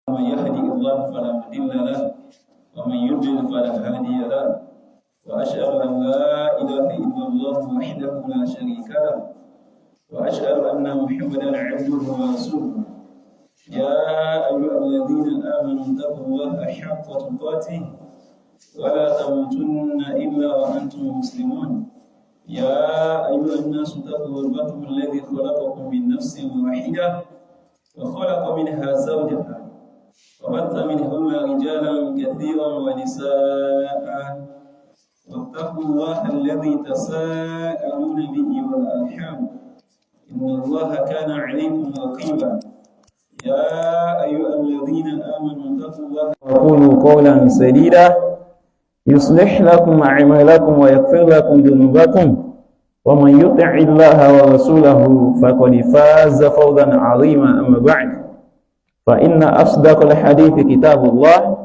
من يهدي الله فلا مضل له ومن يضلل فلا هادي له وأشهد أن لا إله إلا الله وحده لا شريك له وأشهد أن محمدا عبده ورسوله يا أيها الذين آمنوا اتقوا الله حق تقاته ولا تموتن إلا وأنتم مسلمون يا أيها الناس اتقوا ربكم الذي خلقكم من نفس واحدة وخلق منها زوجها وبث منهما رجالا كثيرا ونساء واتقوا الله الذي تساءلون به والأرحام إن الله كان عليكم رقيبا يا أيها الذين آمنوا اتقوا الله وقولوا قولا سديدا يصلح لكم أعمالكم ويغفر لكم ذنوبكم ومن يطع الله ورسوله فقد فاز فوزا عظيما أما بعد فإن أصدق الحديث كتاب الله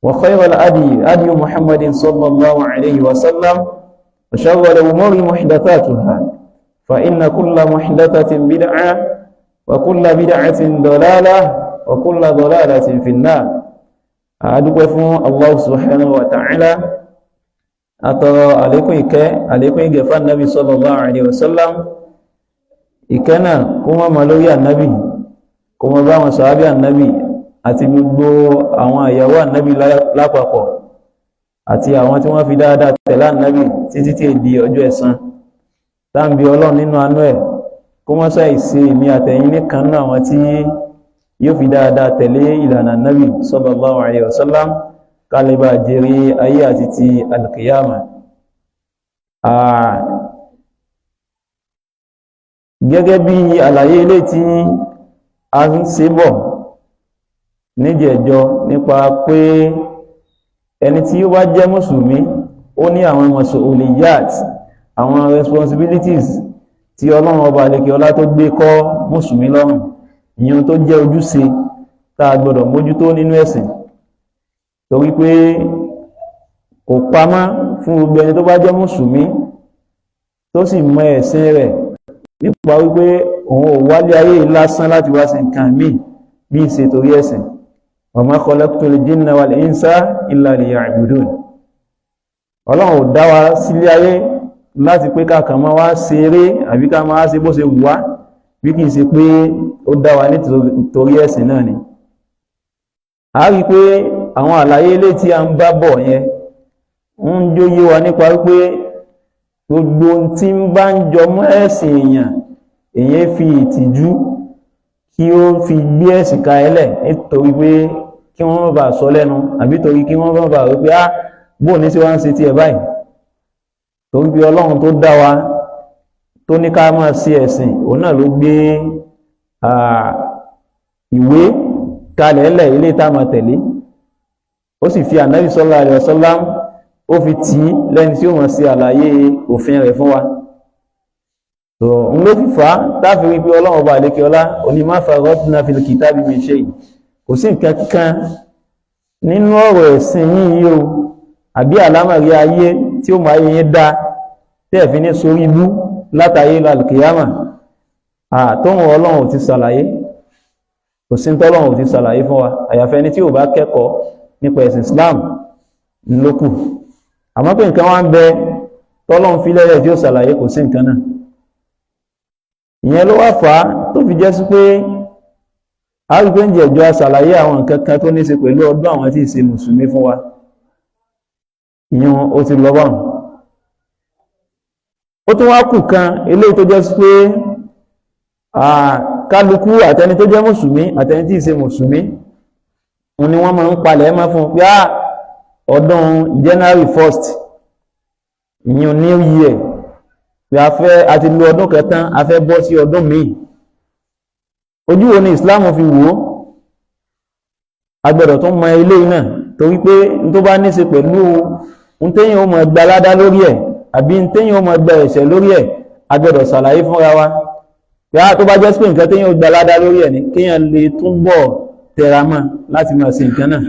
وخير الهدي محمد صلى الله عليه وسلم وشر الأمور محدثاتها فإن كل محدثة بدعة وكل بدعة ضلالة وكل ضلالة في النار adúpẹ́ fún Allah subhanahu wa ta'ala àtọrọ àlékún ìgẹ̀ fún annabi sallallahu alaihi wasallam ìkẹ́nà kó mọ́ lórí annabi kó mọ́ bá wọn sàábí annabi àti gbogbo àwọn àyàwó annabi lápapọ̀ àti àwọn tí wọ́n fi dáadáa tẹ̀lé annabi títí tí di ọjọ́ ẹ̀san táǹbí ọlọ́run nínú àánú ẹ̀ kó mọ́ sáì sí èmi àtẹ̀yìn nìkan náà àwọn tí yóò fi dáadáa tẹ̀lé ìlànà nabi sallallahu alaihi wasallam kálíbà jẹ́rí ayé àti ti alkiyama. Gẹ́gẹ́ bí àlàyé ilé tí a ń ṣe bọ̀ níjẹ̀jọ nípa pé ẹni tí ó bá jẹ́ mùsùlùmí ó ní àwọn mas'uliyat àwọn responsibilities tí ọlọ́run ọba àlekè ọlá tó gbé kọ́ mùsùlùmí lọ́rùn ìyẹn tó jẹ́ ojúṣe tá a gbọ́dọ̀ mójútó nínú ẹ̀sìn torí pé kò pamọ́ fún gbogbo ẹni tó bá jẹ́ mùsùlùmí tó sì mọ ẹ̀sìn rẹ̀ nípa wípé òun ò wálé ayé lásán láti wá sí nǹkan míì bí i ṣe torí ẹ̀sìn wa ma khalaqtul jinna wal insa illa liya'budun ọlọ́run ò dá wa sílé ayé láti pé káàkàn máa wá ṣeré àbí ká máa ṣe bó ṣe wù wá bí kìí ṣe pé ó dá wa nítorí ẹ̀sìn náà ni. A rí pé àwọn àlàyé ilé tí a ń bá bọ̀ yẹn ń jó yé wa nípa wípé gbogbo tí ń bá ń jọ mọ́ ẹ̀sìn èèyàn fi ìtìjú kí ó fi gbé ẹ̀sìn ka ẹlẹ̀ nítorí pé kí wọ́n má bàa sọ lẹ́nu àbí torí kí wọ́n má bàa wípé bóò ní sí wá ń ṣe tiẹ̀ báyìí torí pé Ọlọ́run tó dá wa tó ní ká máa sí ẹ̀sìn òun náà ló gbé ìwé kalẹ̀ ẹlẹ̀ ilé tá máa tẹ̀lé ó sì fi ànábì sallallahu alaihi wasallam ó fi tì í lẹ́ni tí ó máa ṣe àlàyé òfin rẹ̀ fún wa so ń ló fìfà táfi wípé ọlọ́run ọba àlékè ọlá òní ma farratna fil kitabi min shay kò sí nǹkan kan nínú ọ̀rọ̀ ẹ̀sìn yìí o àbí àlámọ̀rí ayé tí ó máa yẹn dá tẹ́ẹ̀fí ní sórí ibú látàyé lálùkìyàmà àtọ́wọ̀n ọlọ́run ò ti sàlàyé kò sí tọ́lọ́run ò ti sàlàyé fún wa àyàfẹ́ ní tí ò bá kẹ́kọ̀ọ́ nípa ẹ̀sìn Islam lókù àmọ́ pé nǹkan wá ń bẹ tọ́lọ́run fi lẹ́rẹ̀ tí ó sàlàyé kò sí nǹkan náà ìyẹn ló wá fà á tó fi jẹ́ sí pé a rí pé ń jẹ́ ìjọ sàlàyé àwọn nǹkan kan tó ní ṣe pẹ̀lú ọdún àwọn tí ì ṣe mùsùlùmí fún wa ìyẹn ó ti lọ báwọn ó tún wá kù kan eléyìí tó jẹ́ sí pé kálukú àtẹni tó jẹ́ mùsùlùmí àtẹni tí ì ṣe mùsùlùmí wọn ni wọ́n máa ń palẹ̀ mọ́ fún pé ọdún January 1st ìyẹn new year pé a ti lo ọdún kẹtàn a fẹ́ bọ́ sí ọdún míì ojú wo ni Islam fi wò ó agbọ́dọ̀ tó mọ eléyìí náà torí pé n tó bá ní ṣe pẹ̀lú n téyìn ó mọ gba ládá lórí ẹ̀ àbí n téyìn ó mọ gba ẹ̀ṣẹ̀ lórí ẹ̀ agbọ́dọ̀ ṣàlàyé fúnra wa pé tó bá jẹ́ pé nǹkan téyìn ó gba ládá lórí ẹ̀ ni kéèyàn lè túbọ̀ tẹra mọ́ láti máa ṣe nǹkan náà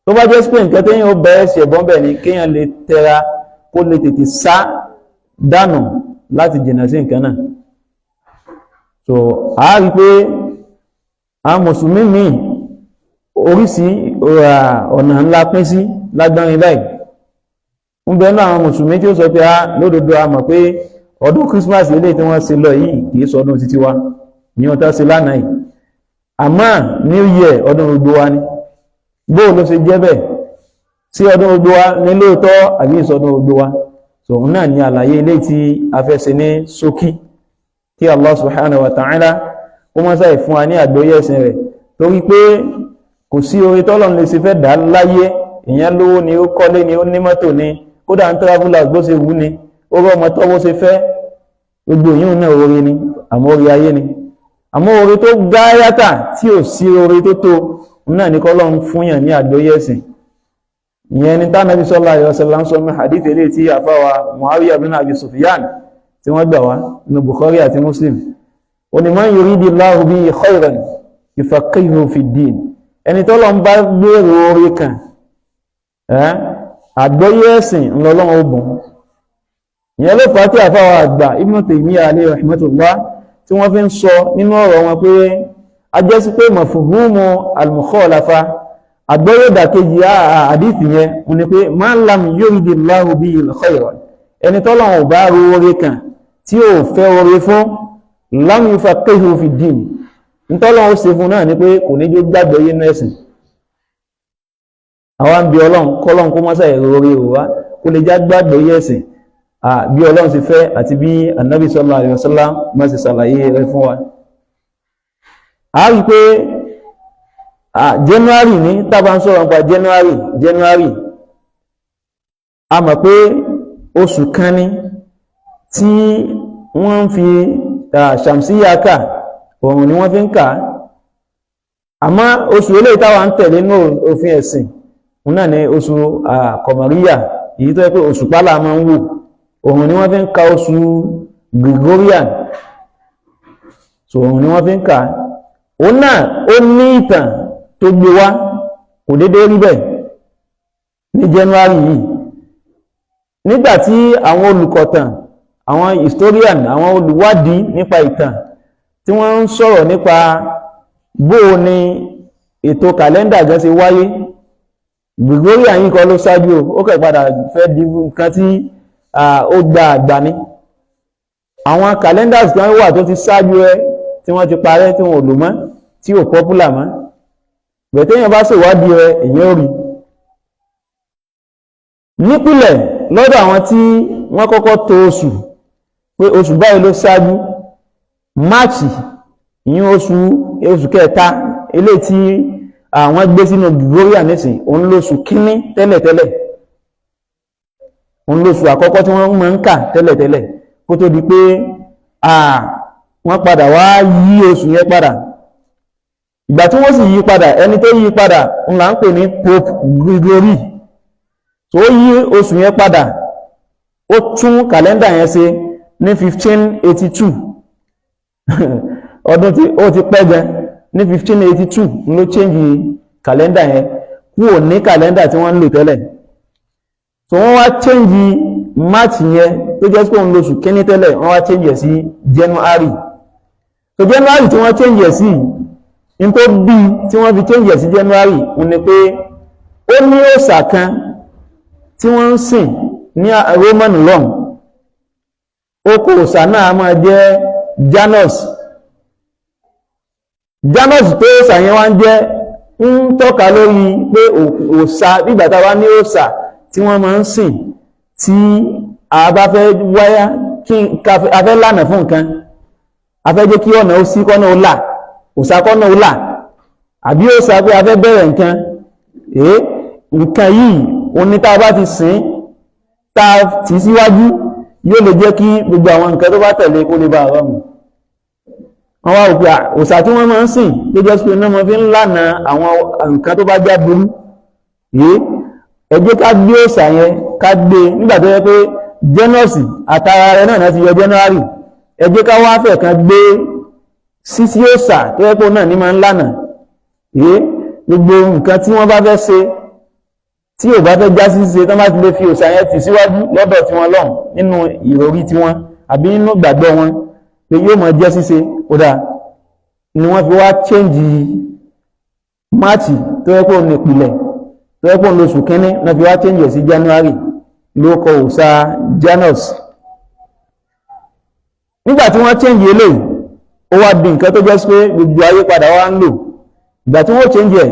tó bá jẹ́ pé nǹkan téyìn ó bẹ ẹ̀ṣẹ̀ bọ́m̀bẹ̀ ni kéèyàn lè tẹra kó lè tètè sá dànù láti jìnnà sí nǹkan náà so a rí pé a mùsùlùmí míì oríṣi ọ̀nà ńlá pín sí lágbárin báyìí ń bẹ náà àwọn mùsùlùmí tí ó sọ pé lódodo a mọ̀ pé ọdún Christmas ilé tí wọ́n ṣe lọ yìí kìí sọdún títí wa ní ọ̀tá sí lánàá yìí àmọ́ New Year ọdún gbogbo wa ni bóò ló ṣe jẹ́ bẹ́ẹ̀ sí ọdún gbogbo wa ní lóòótọ́ àbí ìsọdún gbogbo wa so òun náà ni àlàyé ilé tí a fẹ́ ṣe ní ṣókí kí Allah subhanahu wa ta'ala ó mọ́ sáì fún wa ní àgbọ́yé ẹ̀sìn rẹ̀ torí pé kò sí orí tọ́lọ̀ lè ṣe fẹ́ dá láyé èèyàn lówó ni ó kọ́lé ni ó ní mọ́tò ni kódà ń travel bó ṣe wù ni ó rọ́ ọmọ tọ́ bó ṣe fẹ́ gbogbo yìí náà orí ni àmọ́ orí ayé ni àmọ́ orí tó gáyátà tí ò sí orí tó tó náà ní kọ́lọ̀ ń fúnyàn ní àgbọ́yé ẹ̀sìn ìyẹn ni tá Nábì sallallahu alaihi wasallam sọ ní hadith eléyìí tí àfáwà Muawiya bin Abi Sufyan tí wọ́n gbà wá ní Bukhari àti Muslim ó ní man yuridillahu bihi khayran yufaqqihhu fid din ẹni tọ́lọ̀ ń bá gbèrò orí kan àgbọ́yé ẹ̀sìn ńlọ́lọ́wọ́ ogun ìyẹn ló fà á tí àfáwà àgbà Ibn Taymiyyah alayhi rahmatullah tí wọ́n fi ń sọ nínú ọ̀rọ̀ wọn pé a jẹ́ sí pé mafhumu al-mukhalafa àgbọ́yé ìdàkejì àdífì yẹn ni pé man lam yuridillahu bihi khayran ẹni tọ́lọ̀ ò bá ro orí kan tí ó fẹ́ orí fún lam yufaqqihhu fid din nítọ́lọ̀ ó ṣe fún náà ni pé kò ní jẹ́ gbàgbọ́ yé nẹ́sìn àwọn bí ọlọ́run kọ́lọ́run kó mọ́sá ẹ̀rọ orí òwá kó lè já gbàgbọ́ yé ẹ̀sìn bí ọlọ́run sì fẹ́ àti bí annabi sallallahu alaihi wasallam má sì ṣàlàyé rẹ̀ fún wa a rí pé January ní tàbá ń sọ̀rọ̀ nípa January a mọ̀ pé oṣù kan ní tí wọ́n ń fi ṣàmsíyà kà òun ni wọ́n fi ń kà àmọ́ oṣù eléyìí táwa ń tẹ̀lé ní òfin ẹ̀sìn òun náà ni oṣù kọmọríyà èyí tó yẹ pé oṣù pálá máa ń wò òun ni wọ́n fi ń ka oṣù Gregorian so òun ni wọ́n fi ń kà òun náà ó ní ìtàn tó gbé wá kò dédé rí bẹ́ẹ̀ ní January yìí nígbàtí àwọn olùkọ̀tàn àwọn historian àwọn olùwádìí nípa ìtàn tí wọ́n ń sọ̀rọ̀ nípa bóò ni ètò kàlẹ́ndà gan ṣe wáyé Gregorian yìí kọ́ ló ṣáájú ó kẹ̀ padà fẹ́ di nǹkan tí ó gba àgbà ní àwọn calendars kan wà tó ti ṣáájú ẹ tí wọ́n ti parẹ́ tí wọ́n ò lò mọ́ tí ò popular mọ́ bẹ̀tẹ́yàn bá ṣèwádìí rẹ̀ èyàn ò rí nípìlẹ̀ lọ́dọ̀ àwọn tí wọ́n kọ́kọ́ tó oṣù pé oṣù báyìí ló ṣáájú máàchì ìyún oṣù kẹta eléyìí tí àwọn gbé sínú Gregorian nísìn òun lóṣù kíní tẹ́lẹ̀tẹ́lẹ̀ òun lóṣù àkọ́kọ́ tí wọ́n máa ń kà tẹ́lẹ̀tẹ́lẹ̀ kó tó di pé wọ́n padà wá yí oṣù yẹn padà ìgbà tí wọ́n sì yí padà ẹni tó yí padà ń là ń pè ní Pope Gregory tó yí oṣù yẹn padà ó tún kàlẹ́ndà yẹn ṣe ní 1582 ọdún tí ó ti pẹ́ gan ní 1582 ló change kàlẹ́ndà yẹn kúrò ní kàlẹ́ndà tí wọ́n ń lò tẹ́lẹ̀ so wọ́n wá change March yẹn tó jẹ́ pé òun lóṣù kíní tẹ́lẹ̀ wọ́n wá change ẹ̀ sí January so January tí wọ́n change ẹ̀ sí in tó bí tí wọ́n fi change ẹ̀ sí January òun ni pé ó ní òòṣà kan tí wọ́n ń sìn ní Roman Rome ó kó òòṣà náà máa jẹ́ Janus tó òòṣà yẹn wá ń jẹ́ ń tọ́ka lórí pé òòṣà nígbàtà wá ní òòṣà tí wọ́n máa ń sìn tí a bá fẹ́ wáyá kí a fẹ́ lànà fún nǹkan a fẹ́ jẹ́ kí ọ̀nà ó sí kọ́nà ó là òòṣà kọ́nà ó là àbí òòṣà pé a fẹ́ bẹ̀rẹ̀ nǹkan yìí oní tá a bá ti sìn tá a tì síwájú yóò lè jẹ́ kí gbogbo àwọn nǹkan tó bá tẹ̀lé kó lè bá rọrùn wọ́n wá òpin òòṣà tí wọ́n máa ń sìn tó jẹ́ pé náà wọ́n fi ń lànà àwọn nǹkan tó bá já burú ẹ jẹ́ ká gbé òòṣà yẹn ká gbé nígbà tó yẹ pé Janus àtara rẹ̀ náà ti yọ January ẹ jẹ́ ká wá fẹ̀ kan gbé sísí òòṣà tó yẹ pé náà ní máa ń lànà gbogbo nǹkan tí wọ́n bá fẹ́ ṣe tí ò bá fẹ́ já sí ṣe tán bá ti lè fi òòṣà yẹn tì síwájú lọ́dọ̀ tí wọ́n lọ́hùn nínú ìròrí tí wọ́n àbí nínú gbàgbọ́ wọn pé yóò mọ̀ jẹ́ ṣíṣe kódà ni wọ́n fi wá change March tó yẹ kó ní ìpìlẹ̀ tó yẹ kó lóṣù kínní náà fi wá change sí January ló kọ òòṣà Janus. Nígbà tí wọ́n change eléyìí ó wá di nǹkan tó jẹ́ pé gbogbo ayé padà wá ń lò. Ìgbà tí wọ́n change ẹ̀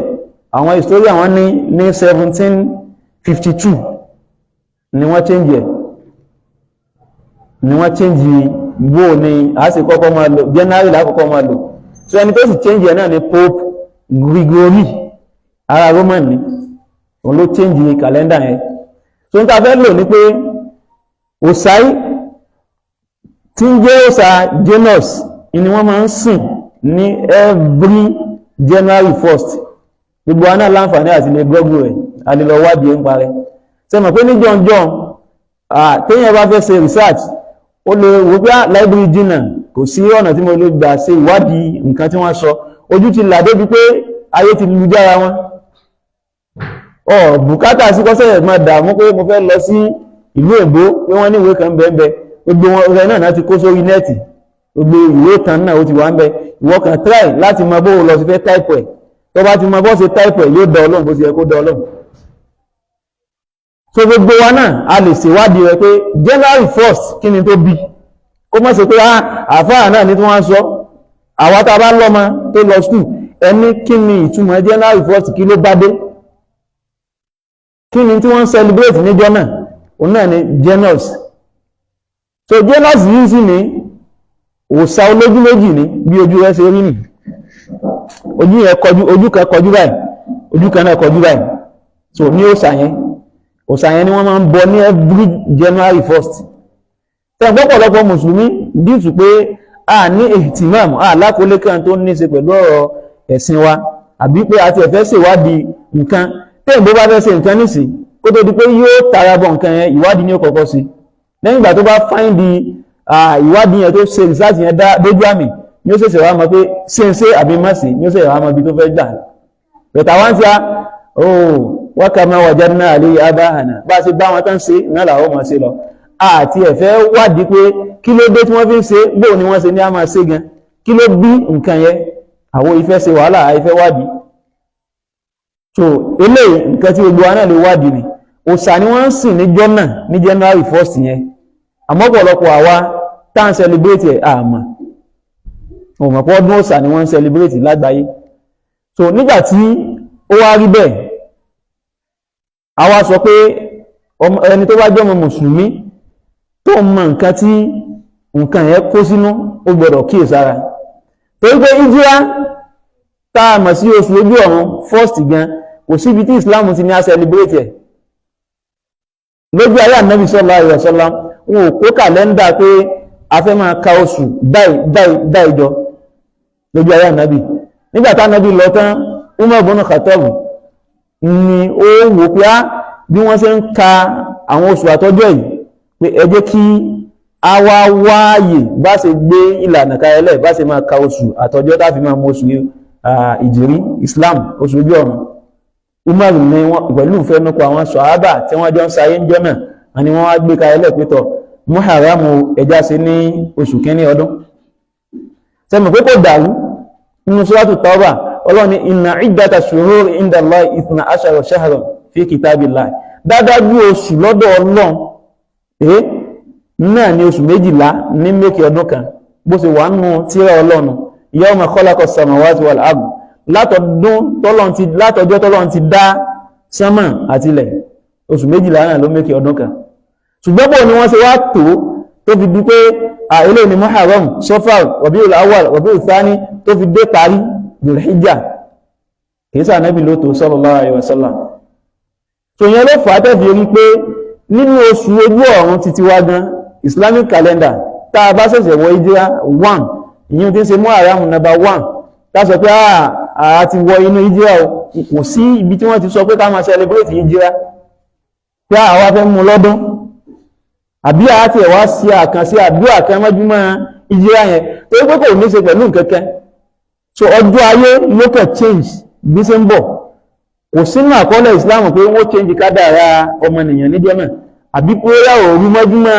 àwọn historian wọ́n ní 1752 ni wọ́n change ẹ̀ ni wọ́n change bó ni a sì kọ́kọ́ máa lò January lákọ́kọ́ máa lò. So ẹni tó sì change ẹ̀ náà ni Pope Gregory ara Roman ni òun ló change calendar yẹn. So n ta fẹ́ lò ní pé òòṣà tí ń jẹ́ òòṣà Janus ni wọ́n máa ń sìn ní every January 1st. Gbogbo aná láǹfààní àti lè gọ́gùn rẹ̀ a lè lọ wádìí ń parẹ́. Ṣé mọ̀ pé ní jọ̀njọ̀n téèyàn bá fẹ́ ṣe research ó lè wò pé library jìnnà kò sí ọ̀nà tí mo lè gbà ṣe ìwádìí nǹkan tí wọ́n sọ ojú ti là débi pé ayé ti lu jára wọn. Bùkátà sí kọ́sẹ̀ máa dààmú pé mo fẹ́ lọ sí ìlú èbó pé wọ́n ní ìwé kan bẹ́ẹ̀ gbogbo wọn rẹ̀ náà ti kó sórí nẹ́ẹ̀tì gbogbo ìwé ìtàn náà ó ti wà ń bẹ ìwọ kan try láti mọ bó lọ sí fẹ́ type ẹ̀ tó bá ti mọ bó ṣe type ẹ̀ yóò dá ọlọ́run bó ṣe yẹ kó dá ọlọ́run. So gbogbo wa náà a lè ṣèwádìí rẹ̀ pé January 1st kí ni tó bí kó mọ̀ sí pé àfáà náà ní tí wọ́n sọ àwa tá a bá lọ́mọ tó lọ school ẹni kí ni ìtumọ̀ January 1st kí ló bá dé kí ni tí wọ́n celebrate níjọ́ náà òun náà ni Janus. So Janus yìí sì ní òòṣà olójú méjì ní bí ojú rẹ̀ ṣe rí nì ojú yẹn kọjú ojú kan kọjú báyìí ojú kan náà kọjú báyìí. So ní òòṣà yẹn ni wọ́n máa ń bọ ní every January 1st. Tẹ́gbọ́n pọ̀lọpọ̀ mùsùlùmí dìtù pé a ní ihtimam alákòólé kan tó ní ṣe pẹ̀lú ọ̀rọ̀ ẹ̀sìn wa àbí pé a ti ẹ̀fẹ́ ṣèwádìí nǹkan tẹ́yìn bó bá fẹ́ ṣe nǹkan nísì kó tó di pé yóò tara bọ̀ nǹkan yẹn ìwádìí ní ó kọ́kọ́ sí lẹ́yìn ìgbà tó bá fáìndì ìwádìí yẹn tó ṣe research yẹn dójú àmì ní ó ṣẹ̀ṣẹ̀ wá mọ̀ pé ṣe ń ṣe àbí má sí ní ó ṣẹ̀ṣẹ̀ wá mọ̀ ibi tó fẹ́ gbà rẹ̀tà wá ń ṣe wa kama wajadna alayhi abahana bá ṣe bá wọn tán ṣe náà làwọn mọ̀ ṣe lọ àti ẹ̀fẹ́ wádìí pé kí ló dé tí wọ́n fi ń ṣe bóò ni wọ́n ṣe ní a máa ṣe gan kí ló bí nǹkan yẹn àwọn ìfẹ́ ṣe wàhálà àìfẹ́ wádìí. So eléyìí nǹkan tí gbogbo wa náà lè wádìí ni òòṣà ni wọ́n ń sìn ní jọ́nà ní January 1st yẹn àmọ́ ọ̀pọ̀lọpọ̀ àwa tá à ń celebrate ẹ̀ àmọ́ òmọ̀pọ̀ ọdún òòṣà ni wọ́n ń celebrate lágbàáyé. So nígbà tí ó wá rí bẹ́ẹ̀ àwa sọ pé ẹni tó bá jẹ́ ọmọ mùsùlùmí tó mọ nǹkan tí nǹkan yẹn kó sínú ó gbọ́dọ̀ kíyèsára torí pé ìjírá tá a mọ̀ sí oṣù ojú ọ̀run 1st gan kò síbi tí Islam ti ní a celebrate ẹ̀ lójú ayé Ànábì sallallahu alaihi wasallam wọn ò kó kàlẹ́ndà pé a fẹ́ máa ka oṣù báyìí jọ lójú ayé Ànábì nígbà tá Ànábì lọ tán Umar ibn Khattab ni ó wò pé bí wọ́n ṣe ń ka àwọn oṣù àtọ́jọ́ yìí pé ẹ jẹ́ kí a wá wáyè bá ṣe gbé ìlànà kalẹ̀ bá ṣe máa ka oṣù àtọ́jọ́ tá fi máa mọ oṣù ìjìrí Islam oṣù ojú ọ̀run. Umar ní pẹ̀lú ìfẹ́nukọ àwọn sọ̀hábà tí wọ́n jọ ń sayé ń jọ náà ni wọ́n wá gbé kalẹ̀ pẹ́tọ̀ Muharram ẹja sí ní oṣù kínní ọdún. Sẹ́mi pé kò dàrú nínú Suratu Tawbah Ọlọ́run ní inna iddata shuhuri inda Allahi 12 shahran fi kitabillah dádájú oṣù lọ́dọ̀ Ọlọ́run náà ni oṣù 12 ní mékè ọdún kan bó ṣe wà nù tírà Ọlọ́run yawma khalaqa samawati wal ard látọjọ́ tọ́lọ́run ti dá sánmà àti ilẹ̀ oṣù 12 náà ló mékè ọdún kan ṣùgbọ́n bó ni wọ́n ṣe wá tó fi di pé ilé ni Muharram Safar Rabiul Awwal Rabiul Thani tó fi dé parí Dhul-Hijjah kìí sáà Nábì ló tó sallallahu alaihi wasallam. So yẹn ló fà á tẹ́fì rí pé nínú oṣù ojú ọ̀run títí wá gan Islamic calendar tá a bá ṣẹ̀ṣẹ̀ wọ ìjírá 1 ìyẹn tí ń ṣe Muharram number 1 tá sọ pé a ti wọ inú ìjírá o kò sí ibi tí wọ́n ti sọ pé ká máa celebrate ìjírá pé àwa fẹ́ mú lọ́dún àbí àti ẹ̀wá sí àkànṣe àdúrà kan mọ́júmọ́ ìjírá yẹn torí pé kò ní ṣe pẹ̀lú nǹkankan. So ọjọ́ ayé local change bí ṣe ń bọ̀ kò sínú àkọọ́lẹ̀ Islam pé wọ́n change kádàrá ọmọnìyàn níjọ́ náà àbí pé ó yà òru mọ́júmọ́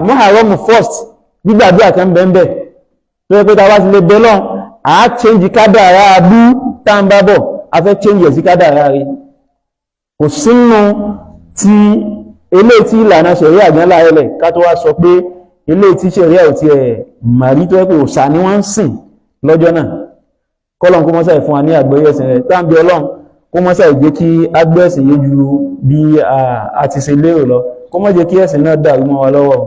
Muharram 1st gbígbàdúrà kan bẹ́ẹ̀ tó yẹ pé ta bá ti lè bẹ́ lọ́n à á change kádàrá abú tá ń bá bọ̀ a fẹ́ change sí kádàrá rẹ̀ kò sínú tí ilé tí ìlànà ṣẹ̀rí àgbẹ́lá ẹlẹ̀ ká tó wá sọ pé ilé tí ṣẹ̀rí ò ti ẹ̀ màrí tó ẹ́ pé òsà ni wọ́n ń sìn lọ́jọ́ náà kọ́lọ̀n kó mọ́sá ìfún wa ní àgbọ́yé ẹ̀sìn rẹ̀ tàbí ọlọ́run kó mọ́sá ìjẹ́ kí agbẹ́sìn yé ju bí a ti ṣe lérò lọ kó mọ́ jẹ́ kí ẹ̀sìn náà dàrú mọ́ wa lọ́wọ́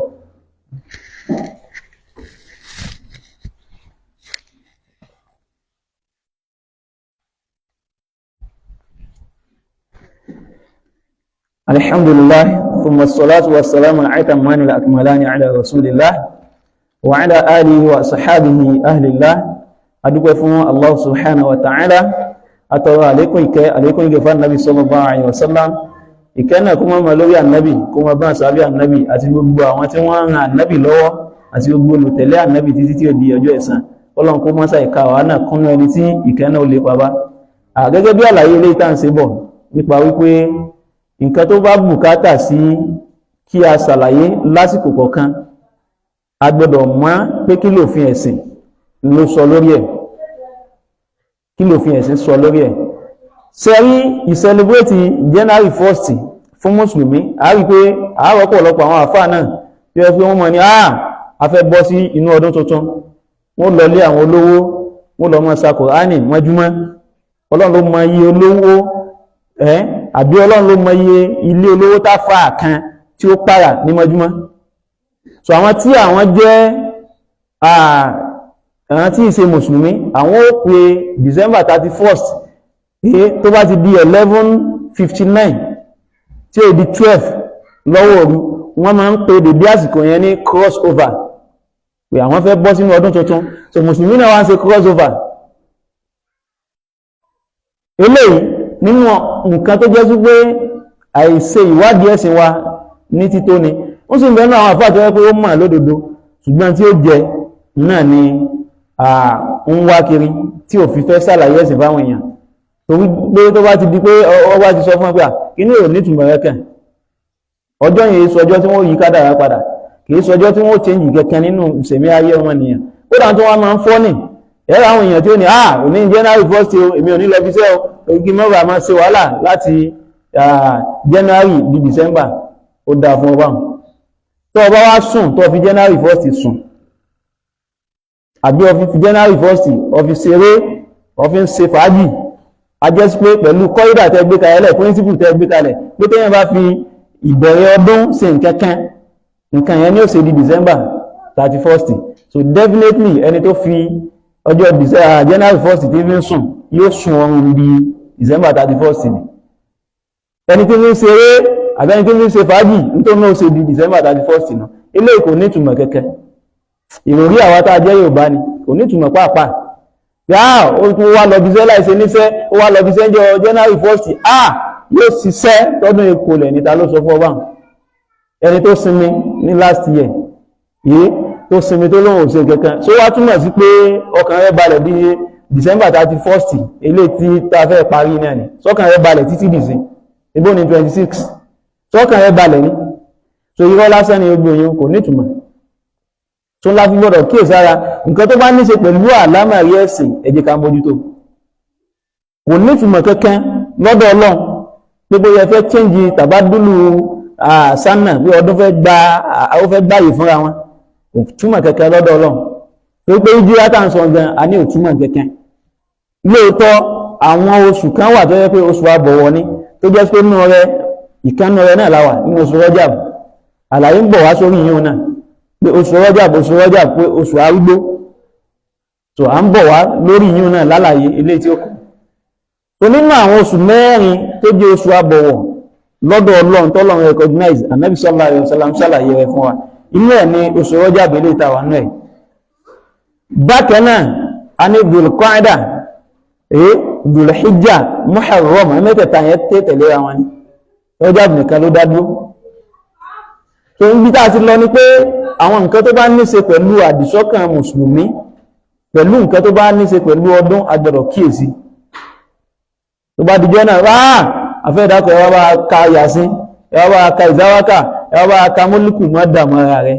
alhamdulillah thumma as-salatu was-salamu al-atamani al-akmalani ala rasulillah wa ala alihi wa sahbihi ahlillah adúpẹ́ fún Allah subhanahu wa ta'ala àtọrọ àlékún ìgẹ̀ fún annabi sallallahu alaihi wasallam ìkẹ́ náà kó máa lórí annabi kó máa bá sàábí annabi àti gbogbo àwọn tí wọ́n ràn annabi lọ́wọ́ àti gbogbo olùtẹ̀lé annabi títí tí ó di ọjọ́ ẹ̀san Ọlọ́run kó mọ́sá ìka wà náà kúnnú ẹni tí ìkẹ́ náà lè pa bá gẹ́gẹ́ bí àlàyé ilé ìtàn sí bọ̀ nípa wípé nǹkan tó bá bùkátà sí kí a ṣàlàyé lásìkò kọ̀ọ̀kan a gbọ́dọ̀ mọ̀ pé kí lòfin ẹ̀sìn ló sọ lórí ẹ̀ kí lòfin ẹ̀sìn sọ lórí ẹ̀ sẹ́rí ìsẹlẹ̀bírẹ́tì January 1st fún mùsùlùmí a rí pé àárọ̀ pọ̀lọpọ̀ àwọn àfáà náà tí wọ́n fi wọ́n mọ̀ ní a fẹ́ bọ́ sí inú ọdún tuntun wọ́n lọ lé àwọn olówó wọ́n lọ mọ́ sa Kùránì mọ́júmọ́ Ọlọ́run ló mọ iye olówó àbí Ọlọ́run ló mọ iye ilé olówó tá fà kan tí ó pààrà ní mọ́júmọ́ so àwọn tí àwọn jẹ́ àwọn tí ìṣe mùsùlùmí àwọn ó pè December 31st tó bá ti di 11:59 tí ó di 12 lọ́wọ́ òru wọ́n máa ń pè dèdé àsìkò yẹn ní cross over pé àwọn fẹ́ bọ́ sínú ọdún tuntun so mùsùlùmí náà wá ń ṣe cross over eléyìí nínú nǹkan tó jẹ́ sí pé àìṣe ìwádìí ẹ̀sìn wa ní tító ni ó sì ń bẹ̀rẹ̀ àwọn àfáà tó yẹ pé ó mọ̀ lódodo ṣùgbọ́n tí ó jẹ náà ni ń wá kiri tí ò fi fẹ́ ṣàlàyé ẹ̀sìn fáwọn èèyàn torí pé tó bá ti di pé ọwọ́ bá ti sọ fún pé kí ní ò ní ìtumọ̀ rẹ̀kẹ̀ ọjọ́ yìí sọjọ́ tí wọ́n yí kádàrá padà kìí sọjọ́ tí wọ́n change kẹ̀kẹ́ nínú ìṣẹ̀mí ayé ọmọnìyàn ó dà tó wá máa ń fọ́ nì ẹ̀rọ àwọn èèyàn tí ó ní òní January 1st èmi ò ní lọ fi ṣẹ́ ogi mẹ́wàá máa ṣe wàhálà láti January di December ó dáa fún ọba tó ọba wá sùn tó fi January 1st sùn àbí ọfi January 1st ọfi ṣeré ọfi ń ṣe fàájì ajẹ́sí pé pẹ̀lú kọ́ídà tẹ́ gbé kalẹ̀ principle tẹ́ gbé kalẹ̀ pé tẹ́yìn bá fi ìbẹ̀rẹ̀ ọdún ṣe nǹkan yẹn ní ó ṣe di December 31st so definitely ẹni tó fi ọjọ́ January 1st tí fi ń sùn yóò sùn ọrùn di December 31st ni ẹni tí fi ń ṣeré àbẹ́ni tí fi ń ṣe fàájì nítorí náà ó ṣe di December 31st náà ilé kò ní ìtumọ̀ kẹ́kẹ́ ìròrí àwọn tá a jẹ́ Yorùbá ni kò ní ìtumọ̀ pàápàá ó wá lọ bí iṣẹ́ láìṣe níṣẹ́ ó wá lọ bí iṣẹ́ jọ January 1st yóò ṣiṣẹ́ tọ́dún èkó lẹ̀ níta ló sọ fún ọba ẹni tó sinmi ní last year yìí tó sinmi tó lóhùn òṣè kankan so wá túmọ̀ sí pé ọkàn rẹ̀ balẹ̀ bí December 31st ilé tí ta fẹ́ parí náà ni sọ́kàn rẹ̀ balẹ̀ títí dìsí ibó ní 26 sọ́kàn rẹ̀ balẹ̀ ní so irọ́ lásán ni gbogbo yìí kò nítumọ̀ tó láti gbọ́dọ̀ kíyè sára nǹkan tó bá ní ṣe pẹ̀lú àlámàrí ẹ̀sìn ẹ jẹ́ ká mójútó kò nítumọ̀ kankan lọ́dọ̀ Ọlọ́run pé bóyá fẹ́ change tàbádúlù sánà bí ọdún fẹ́ gbáyè fúnra wọn kò túmọ̀ kankan lọ́dọ̀ Ọlọ́run tó pé ìjú látàǹsọ̀ gan a ní òtúmọ̀ kankan lóòótọ́ àwọn oṣù kan wà tó yẹ pé oṣù àbọ̀wọ̀ ni tó jẹ́ pé nínú rẹ̀ ìkànnì rẹ̀ náà láwà nínú oṣù Rajab àlàyé ń bọ̀ wá sórí yìí náà pé oṣù Rajab pé oṣù arúgbó so a ń bọ̀ wá lórí yìí náà lálàyé ilé tí ó kù tó nínú àwọn oṣù mẹ́rin tó jẹ́ oṣù àbọ̀wọ̀ lọ́dọ̀ Ọlọ́run tọ́lọ́run recognize Ànábì sallallahu alaihi wasallam ṣàlàyé rẹ̀ fún wa inú ẹ̀ ní oṣù Rajab ilé ìtawà náà bákan náà a ní Dhul-Qa'dah Dhul-Hijjah Muharram mẹ́tẹ̀ẹ̀ta yẹn tẹ̀lé wọn ni Rajab nìkan ló dádúró tó ń bí tá a ti lọ ní pé àwọn nǹkan tó bá ní ṣe pẹ̀lú àdìsọ́kàn mùsùlùmí pẹ̀lú nǹkan tó bá ní ṣe pẹ̀lú ọdún agbọ́dọ̀ kíyèsí tó bá dìjọ́ náà afẹ́dàkọ̀ ẹwà bá ka Yasin ẹwà bá ka ìzáwákà ẹwà bá ka mólíkù má dàmú ara rẹ̀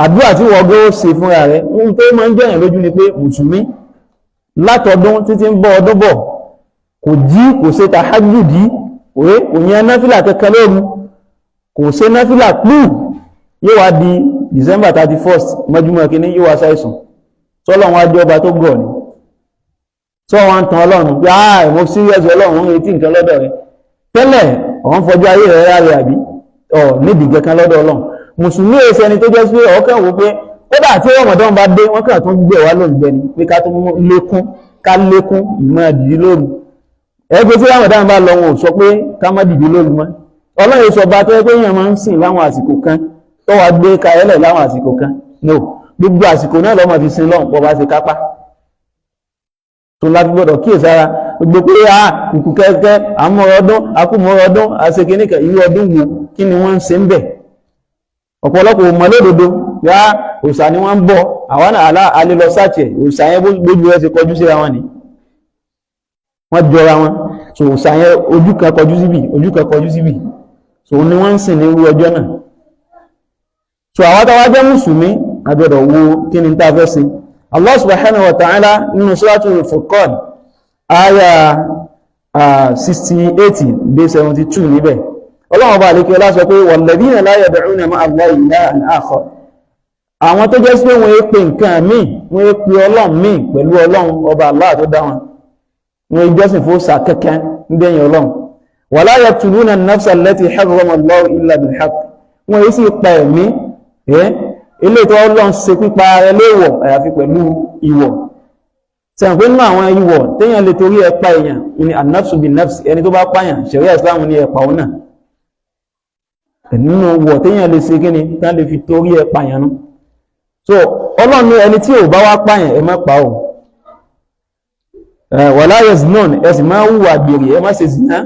àdúrà tí wọ́n gọ́ ṣe fúnra rẹ̀ ohun tó máa ń jẹ́yàn lójú ni pé mùsùlùmí látọdún títí ń bọ́ ọdún bọ̀ kò jí kò ṣe tahajjudi kò yẹn náfìlà kankan lóru kò ṣe náfìlà pú yóò wá di December 31st mọ́júmọ́ kí ní yóò wá ṣàìsùn sọ́lọ́run wá jẹ́ ọba tó gọ̀ ní sọ wọn tàn ọlọ́run pé mo serious ọlọ́run retí nǹkan lọ́dọ̀ rẹ̀ tẹ́lẹ̀ ọ̀hún fọjú ayé rẹ̀ rárẹ̀ àbí nídìí kankan lọ́dọ̀ ọlọ́run mùsùlùmí èsì ẹni tó jẹ́ pé ọkàn wò pé kódà tí Ramadan bá dé wọ́n kàn tún gbé wá lóògbé ni pé ká lékún ìmọ̀ àdìdí lóru ẹgbẹ́ tí Ramadan bá lọ wọn ò sọ pé ká má dìde lóru mọ́ ọlọ́run sọ bá tó yẹ pé èèyàn máa ń sìn láwọn àsìkò kan tó wá gbé kaẹ́lẹ̀ láwọn àsìkò kan no gbogbo àsìkò náà lọ́mọ fi sin lọ́hùn pọ̀ bá ti kápá tó láti gbọ́dọ̀ kíyèsára gbogbo pé kùkù kẹ́kẹ́ àmúrọ̀ ọdún akúmọ̀rọ̀ ọdún àṣekíníkà irú ọdún wo kí ni wọ́n ń ṣe ń bẹ̀ ọ̀pọ̀lọpọ̀ mọ̀ lódodo yá òòṣà ni wọ́n ń bọ̀ àwọn alẹ́ lọ sáàtì òòṣà yẹn gbójú ẹ ti kọjú síra wọn ni wọ́n jọra wọn so òòṣà yẹn ojú kan kọjú síbì so ni wọ́n ń sìn ní irú ọjọ́ náà so àwọn tàwa jẹ́ mùsùlùmí agbọ́dọ̀ wo kí ni tá fẹ́ sí Allah subhanahu wa ta'ala nínú suratul Furqan aya 68 dé 72 níbẹ̀ ọlọ́run ọba àlékẹ́ ọlá sọ pé walladhina la yad'una ma'a Allahi ilahan akhar àwọn tó jẹ́ sí pé wọ́n pe nǹkan míì wọ́n pe ọlọ́run míì pẹ̀lú ọlọ́run ọba Allah tó dá wọn wọ́n jọ́sìn fún sàkẹ́kẹ́ níbẹ̀yìn ọlọ́run wala yaqtuluna an-nafsa allati harrama Allahu illa bil-haqq wọ́n yìí sì pa ẹ̀mí ilé tó ọlọ́run ṣe pípa rẹ̀ léèwọ̀ àyàfi pẹ̀lú ìwọ̀ sẹ́yìn pé nínú àwọn ìwọ̀ téèyàn lè torí ẹ̀ pa èèyàn ní an-nafsu bin-nafs ẹni tó bá pààyàn ṣẹ̀ríà Islam ní ẹ̀pà òun náà nínú wọ̀ téèyàn lè ṣe kíni tán lè fi torí ẹ̀ pààyàn nú so ọlọ́run ní ẹni tí ò bá wá pààyàn ẹ má pa ò wala yaznun ẹ sì máa hùwà gbèrè ẹ má ṣe zìnà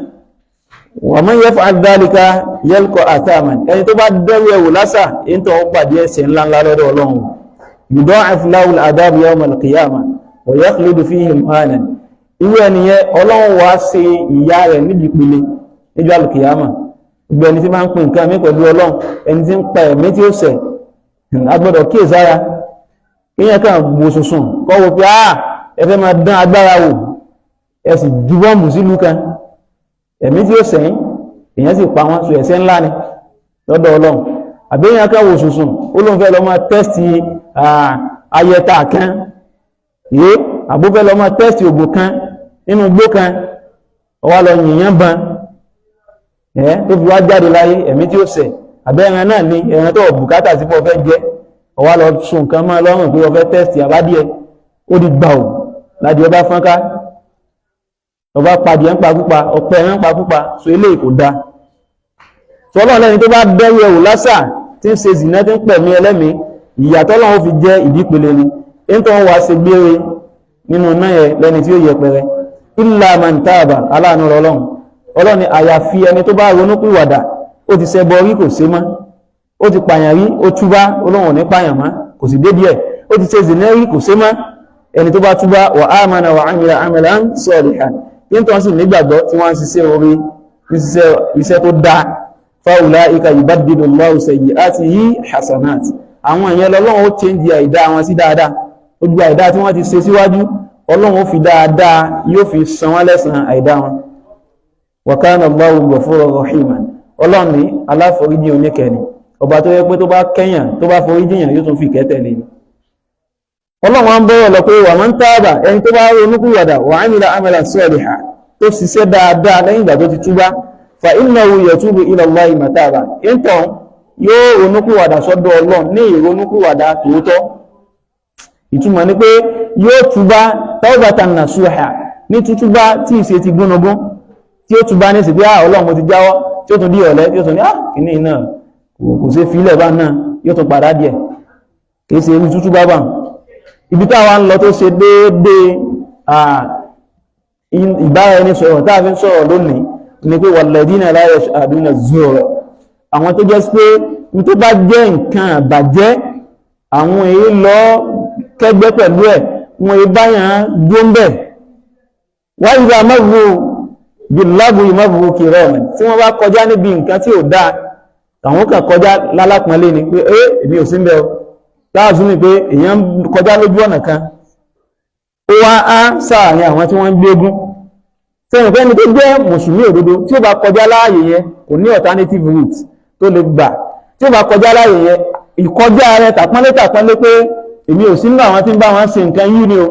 wa man yaf'al dhalika yalqa athaman ẹni tó bá dẹ́rù ẹ̀wò lásà èyí tó ń pàdé ẹ̀ṣẹ̀ ńláńlá lọ́dọ̀ ọlọ́run yudha'af lahu al-'adhabu yawm al-qiyamah wa yakhludu fihi muhanan irú ẹniyẹn ọlọ́run wá ṣe ìyà rẹ̀ níbi ìpele níjọ́ al-qiyamah gbogbo ẹni tí máa ń pè nǹkan mi pẹ̀lú ọlọ́run ẹni tí ń pa ẹ̀mí tí ó ṣẹ̀ agbọ́dọ̀ kíyèsára kíyàn kan gbò sùsùn kọ́ wo pé ẹ fẹ́ máa dán agbára wò ẹ sì ju bọ́ọ̀mù sílùú kan ẹ̀mí tí ó sẹ́yìn èyàn sì pa wọn so ẹ̀ṣẹ̀ ńlá ni lọ́dọ̀ ọlọ́run àbẹ́yàn kan wò sùsùn ó lóun fẹ́ lọ máa tẹ́sì ayẹta kan àbúfẹ́ lọ máa tẹ́sì ògùn kan nínú igbó kan ọwá lọ yìnyàn ban tó fi wá jáde láyé ẹ̀mí tí ó ṣẹ̀ àbẹ́yàn náà ni ẹ̀ràn tó bùkátà sí pọ̀ fẹ́ jẹ́ ọwá lọ sùn nǹkan máa lọ́rùn pé ọfẹ́ tẹ́sì àbádìẹ ó di gbà ò láti ọba fọ́nká ọba pàdé ń pa púpa ọ̀pẹ ń pa púpa so eléyìí kò dá tọ́lọ́ lẹ́ni tó bá bẹ̀rù ẹ̀wò lásà tí ń ṣe zìnà tí ń pẹ̀mí ẹlẹ́mí ìyàtọ̀ lọ́wọ́ fi jẹ́ ìdípele ni ń tọ́ wá ṣe gbére nínú náà yẹ lẹ́ni tí ó yẹ pẹrẹ illa man taba aláàánú ọlọ́run ni àyàfi ẹni tó bá ronú pìwàdà ó ti ṣẹbọ rí kò ṣe mọ́ ó ti pààyàn rí ó túbá Ọlọ́run ní pààyàn mọ́ kò sì dédé ẹ̀ ó ti ṣe zìnà rí kò ṣe mọ́ ẹni tó bá túbá wa amana wa amila amalan salihan yíntọ́ sí nígbàgbọ́ tí wọ́n ń ṣiṣẹ́ orí iṣẹ́ tó dáa fa ulaika yubaddilu Allahu sayyi'atihi hasanat àwọn èèyàn lọ́lọ́run ó change àìdá wọn sí dáadáa ó gbé àìdá tí wọ́n ti ṣe síwájú Ọlọ́run ó fi dáadáa yóò fi san wọ́n lẹ́san àìdá wọn wa kana Allahu ghafurur rahiman Ọlọ́run ní aláforíjì oníkẹni ọba tó yẹ pé tó bá kẹ́yàn tó bá foríjìyàn yóò tún fi kẹ́tẹ̀lé ni Ọlọ́run wá ń bọ́rọ̀ lọ pé wa man taba ẹni tó bá ronúkúwàdà wa amila amalan salihan tó ṣiṣẹ́ dáadáa lẹ́yìn ìgbà tó ti túbá fa innahu yatubu ila Allahi mataba ìntàn yóò ronúkúwàdà sọ́dọ̀ Ọlọ́run ní ìronúkúwàdà tòótọ́ ìtumọ̀ ni pé yóò túbá tawbatan nasuha ní tútúbá tí ìṣe ti gúnnugún tí ó túbá ní sí pé Ọlọ́run mo ti jáwọ́ tí ó tún di ọ̀lẹ́ tí ó tún ní kìíní náà kò sí fílẹ̀ bá náà yóò tún padà díẹ̀ kìí ṣe irú tútúbá bá ibi táwa ń lọ tó ṣe déédéé ìbára ẹni sọ̀rọ̀ táà fi ń sọ̀rọ̀ lónìí ni pé walladhina la yashhaduna az-zur àwọn tó jẹ́ pé ní tó bá jẹ́ nǹkan àbàjẹ́ àwọn èyí lọ kẹgbẹ́ pẹ̀lú ẹ̀ wọn ìbáyàn gbóǹbẹ̀ wa idha marru bil-lagwi marru kiraman tí wọ́n bá kọjá níbi nǹkan tí ò dáa àwọn kan kọjá lálápọ̀nlé ni pé èmi ò sí ń bẹ̀ ọ́ láàzú ni pé èèyàn kọjá lójú ọ̀nà kan ó wá á sáàrin àwọn tí wọ́n ń gbégún sẹ́yìn pé ẹni tó jẹ́ mùsùlùmí òdodo tí ó bá kọjá láàyè yẹn kò ní alternative route tó lè gbà tí ó bá kọjá láàyè yẹn ìkọjá rẹ̀ tàpọ́nlé pé èmi ò sí nínú àwọn tí ń bá wọn ṣe nǹkan yìí ni o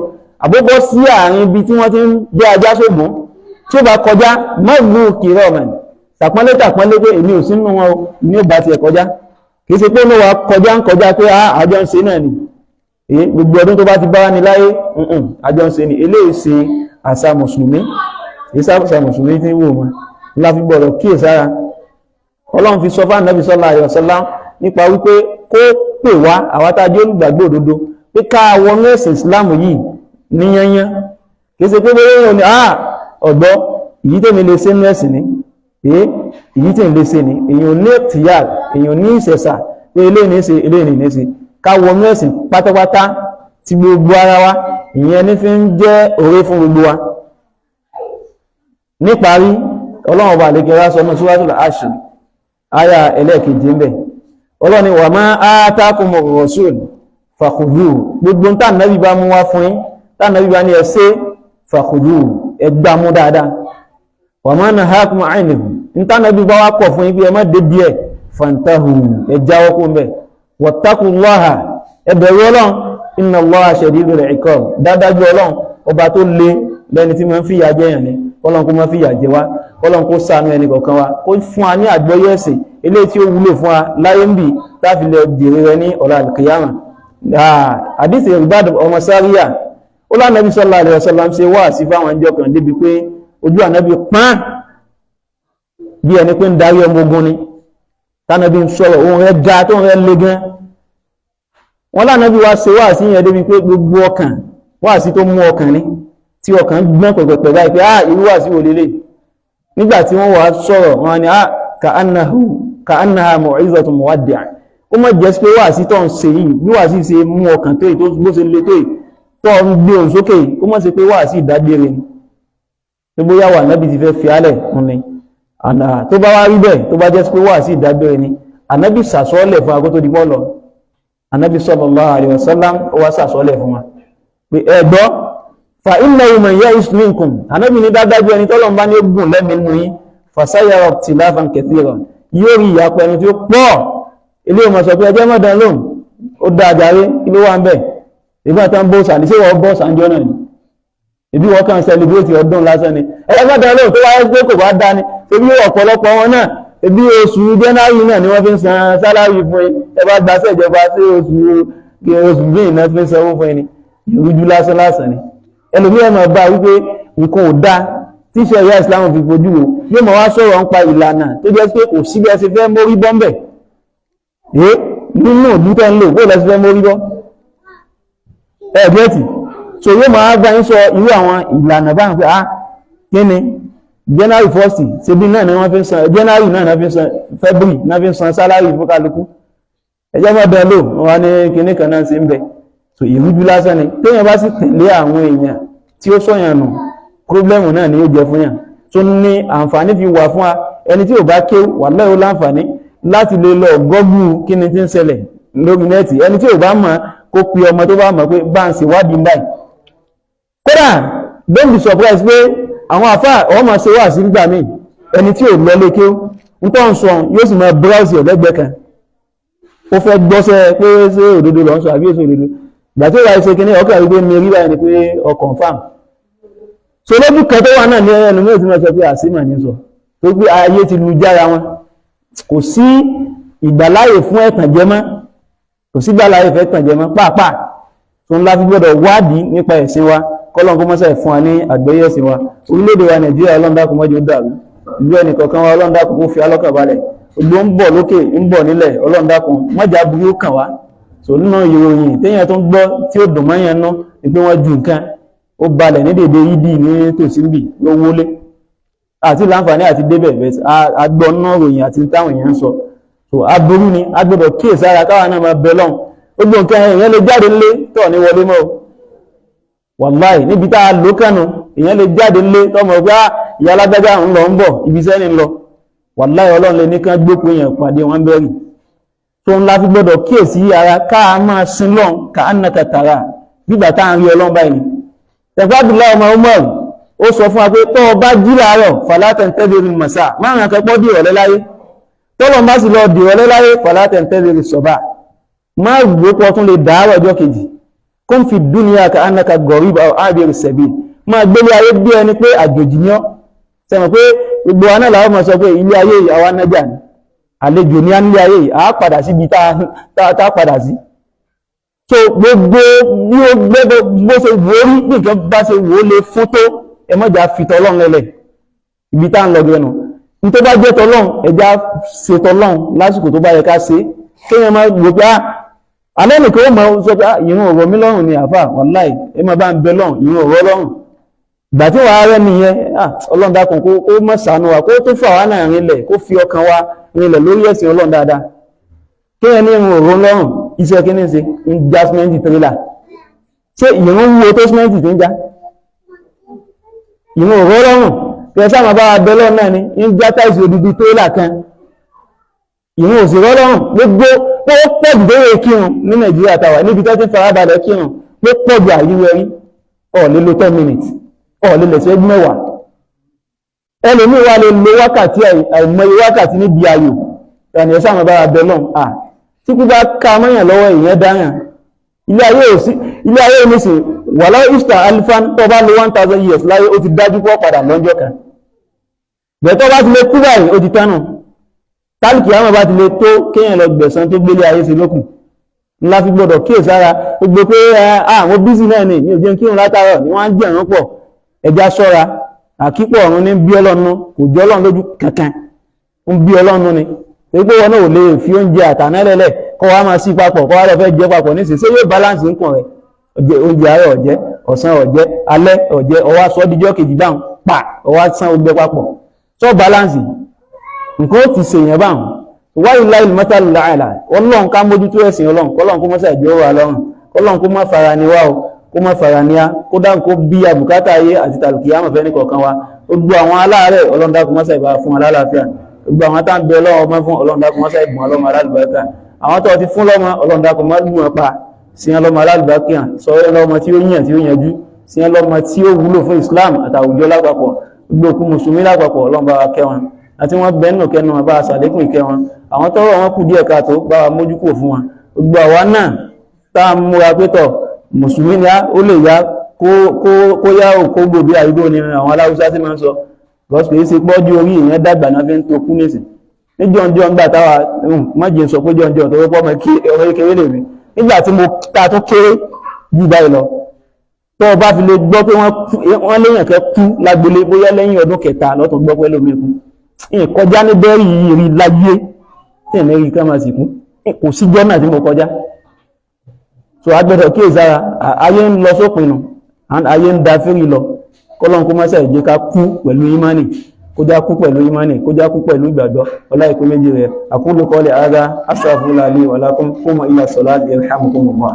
àbúbọ́ sí àárín ibi tí wọ́n ti ń jẹ́ ajá sóògùn tí ó bá kọjá mọ́gbù kìrọ̀ mẹ́rin tàpọ́nlé pé èmi ò sí nínú wọn ní ó bá tiẹ̀ kọjá kìí ṣe pé ó wà kọjá ń kọjá pé àjọ ń ṣe náà ni gbogbo ọdún tó bá ti bá wá ní láyé àjọ ń ṣe ni eléyìí ṣe àṣà mùsùlùmí ìsáàbùsà mùsùlùmí tí wò wọn láfi gbọ́dọ̀ kíyèsára. Ọlọ́run fi sọ fún Ànábì sallallahu alaihi wasallam nípa wípé kó pè wá àwátájú olùgbàgbọ́ òdodo pé ká wọnú ẹ̀sìn Islam yìí ní yányán kìí ṣe pé bẹ́rẹ̀ wọn ni ọ̀dọ́ èyí tèmi lè ṣe ní ẹ̀sìn ní èyí tèmi lè ṣe ní èyàn ní tìyà èyàn ní ìṣẹ̀ṣà pé eléyìí ní ṣe ká wọnú ẹ̀sìn pátápátá ti gbogbo ara wa ìyẹn ní fi ń jẹ́ òré fún gbogbo wa. Níparí Ọlọ́run bá lè kẹrà sọ ní Suratul Ashr àyà ẹlẹ́ẹ̀kejì ń bẹ̀ Ọlọ́run ni wa ma atakumur rasul fakhudhuhu gbogbo tá Ànábì bá mú wá fún yín tá Ànábì bá ní ẹ ṣe fakhudhuhu ẹ gbá mú dáadáa wa ma nahakum anhu ní tá Ànábì bá wá kọ̀ fún yín bí ẹ má dé díẹ̀ fantahu ẹ jáwọ́ kó ń bẹ̀ wattaqullaha ẹ bẹ̀rù Ọlọ́run inna Allaha shadidul iqab dáadájú Ọlọ́run ọba tó le lẹ́ni tí ma ń fìyà jẹ yàn ní Ọlọ́run kó má fìyà jẹ wá Ọlọ́run kó ṣàánú ẹni kọ̀ọ̀kan wa kó fún wa ní àgbọ́yé ẹ̀sìn eléyìí tí ó wúlò fún wa láyé ń bì láti lè jèrè rẹ̀ ní ọ̀la al-qiyama. Hadith Irbad ọmọ Sariya ó lá Ànábì sallallahu alaihi wasallam ṣe wá sí fáwọn ẹjọ́ kan débi pé ojú Ànábì pọ́n bí ẹni pé ń darí ọmọ ogun ni tánàbí ń sọ̀rọ̀ ohun rẹ̀ ga tó rẹ̀ le gan wọ́n lá Ànábì wá ṣe wá sí yẹn débi pé gbogbo ọkàn wá sí tó mú ọkàn ní tí ọkàn gbọ́n pẹ̀pẹ̀pẹ̀ báyìí pé irú wà sí olélé nígbàtí wọ́n wà sọ̀rọ̀ wọn ni ka'annaha mau'izatun muwaddi' ó mọ́ jẹ́ pé wà sí tó ń ṣe yìí bí wà sí ṣe mú ọkàn tó tó bó ṣe lé tó ń gbé òun sókè ó mọ́ sí pé wà sí ìdágbére ni tó bóyá wà Ànábì ti fẹ́ fi álẹ̀ fún ni tó bá wá rí bẹ́ẹ̀ tó bá jẹ́ pé wà sí ìdágbére ni Ànábì sàsọ́ọ́lẹ̀ fún akó tó di bọ́ọ̀lọ̀ Ànábì sallallahu alaihi wasallam ó wá sàsọ́ọ́lẹ̀ fún wa pé ẹ̀gbọ́ fa innahu man ya'ish minkum Ànábì ní dájú ẹni tọ́lọ́run bá ní ogun lẹ́mìí nínú yín fasayara ikhtilafan kathiran yóò rí ìyapọ̀ ẹni tí ó pọ̀ ilé ọmọ sọ pé ẹjẹ́ mọ́dán lóhùn ó dá àjáre kí ló wà ń bẹ̀ ìgbà tán bó sàn ṣé wọ́n bọ́ sànjọ́ náà ni ìbí wọ́n kàn celebrate ọdún lásán ni ẹjẹ́ mọ́dán lóhùn tó wáyé pé kò bá dá ni ebi ọ̀pọ̀lọpọ̀ wọn náà ebi oṣù January náà ni wọ́n fi ń san sálárì fún yín ẹ bá gbaṣẹ́ ìjọba sí oṣù bíi náà fi ń sanwó fún yín ni ìrújú lásán ni ẹlòmíràn máa bá wípé nǹkan ò dáa tí ṣẹ̀ríà Islam fi fojú wo yóò máa wá sọ̀rọ̀ ń pa ìlànà tó jẹ́ pé kò síbi ẹ ṣe fẹ́ mórí bọ́m̀bẹ̀ nínú òdú tẹ́ ń lò bó lẹ́sí fẹ́ mórí bọ́ ẹ̀gbẹ́tì so yóò máa gbá yín sọ irú àwọn ìlànà báyìí pé kí ni January 1st ṣe bí náà ni wọ́n fi ń san January náà fi ń san February náà fi ń san sálárì fún kálukú ẹjẹ́ máa bẹ̀ lò wọ́n wá ní kinní kan náà sí ń bẹ̀ so ìrújú lásán ni téèyàn bá sì tẹ̀lé àwọn èèyàn tí ó sọ̀yàn nù pírọ́blẹ́mù náà ni ó jẹ fún yàn tó ní àǹfààní fi wà fún wa ẹni tí ò bá ké wà lẹ́yìn láǹfààní láti lè lọ gọ́gù kí ni tí ń ṣẹlẹ̀ lórí nẹ́ẹ̀tì ẹni tí ò bá mọ̀ kó pe ọmọ tó bá mọ̀ pé bá ń ṣe wádìí báyìí kódà don't be surprised pé àwọn àfáà ọmọ ṣe wà sí nígbà míì ẹni tí ò lọ lékè ń tọ́ ń sọ yóò sì máa browse ẹ̀lẹ́gbẹ̀ẹ́ kan ó fẹ́ gbọ́sẹ̀ pé ṣé òdodo lọ ń sọ àbí èso òdodo ìgbà tí ó wáyé ṣe kí ní ọkọ̀ àrígbé mi rí báyìí ni pé ọkàn fáàmù so lójú kan tó wà náà ní ẹnu mẹ́rin tí wọ́n sọ pé àṣímà ní sọ tó gbé ayé ti lu jára wọn kò sí ìgbàláyè fún ẹ̀tànjẹ mọ́ kò sí ìgbàláyè fún ẹ̀tànjẹ mọ́ pàápàá tó ń láti gbọ́dọ̀ wádìí nípa ẹ̀sìn wa kọ́lọ́n kó mọ́sẹ̀ fún wa ní àgbọ́yé ẹ̀sìn wa orílẹ̀-èdè wa Nàìjíríà Ọlọ́run dákun mọ́jọ dàrú ìlú ẹnìkọ̀ọ̀kan wa Ọlọ́run dákun kó fi alọ́kàn balẹ̀ gbogbo ń bọ̀ lókè ń bọ̀ nílẹ̀ Ọlọ́run dákun mọ́jà burú kàn wá so nínú ìròyìn téèyàn tó ń gbọ́ tí ó dùn mọ́yàn ná ni pé wọ́n ju nǹkan ó balẹ̀ ní dèdè yídì ní tòsínbì ló wólé àti láǹfààní àti débẹ̀ agbọ́ náà ròyìn àti táwọn èèyàn sọ so aburú ni a gbọ́dọ̀ kíyèsára káwa náà máa bẹ lọ́hùn gbogbo nǹkan èèyàn lè jáde lé tọ̀ ní wọlé mọ́ wàláì níbi tá a lò kànú èèyàn lè jáde lé tọmọ pé ìyá alágbájá ń lọ ń bọ̀ ibi sẹ́ni ń lọ wàláì Ọlọ́run lè ní kán gbókun èèyàn pàdé wọn bẹ́rì tó ń láti gbọ́dọ̀ kíyèsí ara káà máa sin lọ́n ká ánàkà tààrà nígbà tá à ń rí Ọlọ́run báyìí tẹ̀fádùlá ọmọ Umar ó sọ fún wa pé tó bá jí láàárọ̀ fala tantadhir al-masa márùn-ún akẹ́kọ̀ọ́ di ìrọ̀lẹ́ láyé tọ́lọ̀ bá sì lọ di ìrọ̀lẹ́ láyé fala tantadhir as-sabah má gbópọ̀ tún lè dáárọ̀ ọjọ́ kejì kun fi dunya ka annaka gharib aw abir as-sabil má gbélé ayé bí ẹni pé àjòjì ní ọ́ sẹ́mọ̀ pé gbogbo wa náà làwọn mọ̀ sọ pé ilé ayé àwa nájà ni àlejò ní ilé ayé a padà síbi tá padà sí so gbogbo bí ó gbẹ́gbẹ́ bó ṣe wò rí nìkan bá ṣe wò lè fún tó ẹmọ́jà fi tọ́lọ́run lẹ́lẹ̀ ibi tá ń lọ gẹnu ní tó bá jẹ́ tọ́lọ́run ẹja ṣe tọ́lọ́run lásìkò tó bá yẹ ká ṣe kéèyàn máa gbò pé alẹ́ nìkan ó máa sọ pé ìrun ọ̀rọ̀ mi lọ́rùn ni àfà wàláì ẹ máa bá ń bẹ lọ́rùn ìrun ọ̀rọ̀ lọ́rùn ìgbà tí wàá rẹ́ nìyẹn ọlọ́run dákun kó mọ̀ ṣàánú wa kó tó fà wá náà rinlẹ̀ kó fi ọkàn wa rinlẹ̀ lórí ẹ̀sìn ọlọ́run dáadáa kéèyàn ní ìrun ọ̀rọ̀ lọ́rùn iṣẹ́ kí ní ṣe ń já símẹ́ǹtì tírélà ṣé ìrun wo tó símẹ́ǹtì tí ń já ìrun ọ̀rọ̀ lọ́rùn kẹsà máa bá abẹ́lọ́ náà ni ń já táìsì odidi tírélà kan ìrun òsì rọ́lọ́rùn gbogbo pé ó pọ̀ jù lórí kírun ní Nàìjíríà tàwà níbi tó ti farabalẹ̀ kírun pé pọ̀ jù àríwẹ̀rí ọ̀lẹ́ lo 10 minutes ọ̀lẹ́ lẹ̀ṣẹ́ mẹ́wàá ẹlòmí wà lè lo wákàtí àìmọye wákàtí níbi ayò ẹni ẹ̀sà máa bá abẹ́lọ́ tí kú bá ká mọ́yàn lọ́wọ́ ìyẹn dáyàn ilé ayé oníṣẹ́ wà láwọ́ easter alifan tó bá lo 1000 years láyé ó ti dájú pọ́ padà lọ́jọ́ kan bẹ̀tọ́ bá ti lè kú báyìí ó ti tánù tálìkì àwọn bá ti lè tó kéèyàn lọ gbẹ̀san tó gbélé ayé sí lókùn ńlá fi gbọdọ̀ kíyè sára gbogbo pé àwọn bísí náà ní òjò kírun látàrọ̀ ni wọ́n ń jẹ́ ìrún pọ̀ ẹja ṣọ́ra àkípọ̀ ọ̀run ní bí ọlọ́run kò jọ ọlọ́run lójú kankan ń bí ọlọ́run ni pé wọn náà ò lè fi oúnjẹ àtànálẹ̀lẹ̀ kọ́ wa máa sí papọ̀ kọ́ wa lọ fẹ́ jẹ papọ̀ nísìnyí ṣé yóò balance nǹkan rẹ̀ oúnjẹ àárọ̀ ọ̀jẹ́ ọ̀sán ọ̀jẹ́ alẹ́ ọ̀jẹ́ ọwá sọ díjọ́ kejì dáhùn pa ọwá sán ogbẹ papọ̀ sọ balance nǹkan ó ti ṣèyàn báhùn wáyé láì mọ́tàlù láàlà ọlọ́run ká mójútó ẹ̀sìn ọlọ́run kọ́lọ́run kó mọ́sà ìjọ wà lọ́rùn kọ́lọ́run kó má fara ni wá o kó má fara ni á kó dáhùn kó bí àbùkátà ayé àti tàlùkì àmọ̀ fẹ́ ní kọ̀ọ̀kan wa gbogbo àwọn aláàárẹ̀ ọlọ́run dákun mọ́sà ìbá fún alálàáfíà gbogbo àwọn tá ń bẹ ọlọ́run ọmọ fún ọlọ́run dákun mọ́sà ìbùn ọlọ́run alálùbáríkà àwọn tó ti fún lọ́mọ ọlọ́run dákun má lù wọn pa sí ọlọ́mọ alálùbáríkà sọ ọlọ́mọ tí ó yàn tí ó yanjú sí ọlọ́mọ tí ó wúlò fún Islam àtàwùjọ lápapọ̀ gbogbo òkú mùsùlùmí lápapọ̀ ọlọ́run bá wa kẹ́ wọn àti wọ́n bẹ́ẹ̀nù kẹnu wọn bá ṣàlékún ìkẹ́ wọn àwọn tọ́rọ̀ wọn kù díẹ̀ káàtó bá wa mójúkò fún wọn gbogbo àwa náà tá a múra pétọ̀ mùsùlùmí ni ó lè yá kó yá òkó gbòbí àrídó ni àwọn aláwùsá sí máa ń sọ gọ́sùpé ṣe pọ́jú orí ìyẹn dàgbà náà fi ń tó kú nìsín ní jọ̀ǹjọ̀ ńgbà táwa mọ́jì sọ pé jọ̀ǹjọ̀ tó wọ́pọ̀ mọ́ kí ọ̀rọ̀ kékeré lè rí nígbà tí mo ta tó kéré jù báyìí lọ tó o bá fi lè gbọ́ pé wọ́n léèyàn kẹ́ kú lágbolé bóyá lẹ́yìn ọdún kẹta lọ́tún gbọ́ pé lómi kú ìkọjá ní bẹ́ẹ̀rì rí láyé tí ẹ̀mẹ́ rí ká máa sì kú kò sí jọ́nà tí mo kọjá so agbẹ́dọ̀ kí ìsára ayé ń lọ sópinnu ayé ń da fẹ́rì lọ kọ́lọ́n kó mọ́sá ìjẹ́ ká kú pẹ̀lú ìmánì kó já kú pẹ̀lú ìmánì kó já kú pẹ̀lú ìgbàgbọ́ ọlá ìkú méjì rẹ̀ aqulu qawli hadha astaghfirullaha li wa lakum qumu ila salati yarhamukumullah